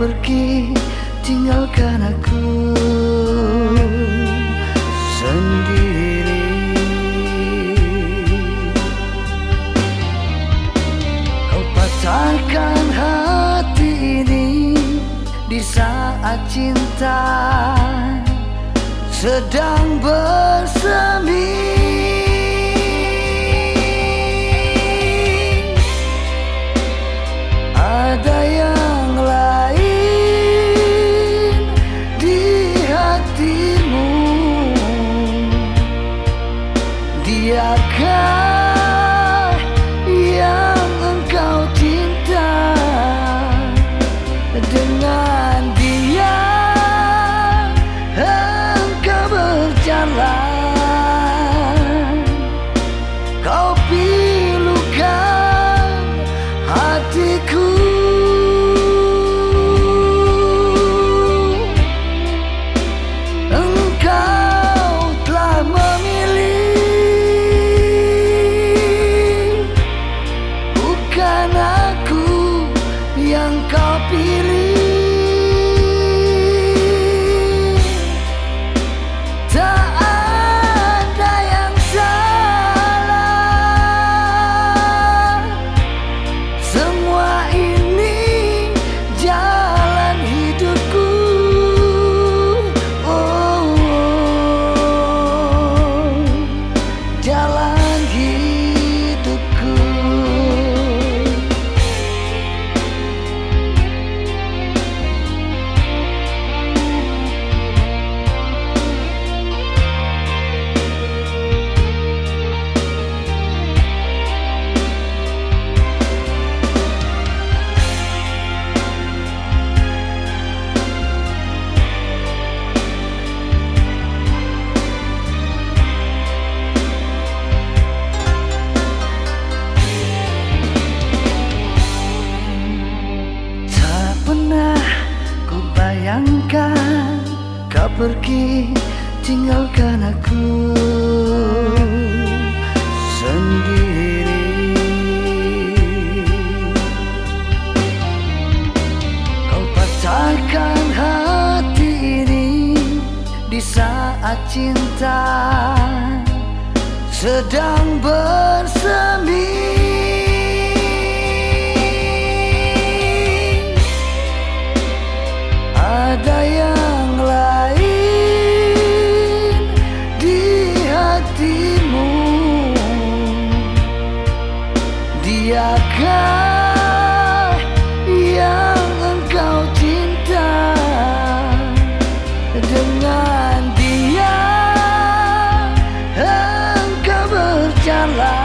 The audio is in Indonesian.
pergi tinggalkan aku sendiri. Kau patahkan hati ini di saat cinta sedang bersemi. Ada yang lain di hatimu, diakah yang engkau cinta? Dengan dia engkau berjalan, kau pilukan hatiku. Engkau telah memilih, bukan aku yang kau pilih. Tak ada yang salah, semua ini jalan hidupku. Jalan hidupku. Bayangkan kau pergi tinggalkan aku sendiri. Kau patahkan hati ini di saat cinta sedang bersemi. Ada yang lain di hatimu, diakah yang engkau cinta? Dengan dia engkau berjalan,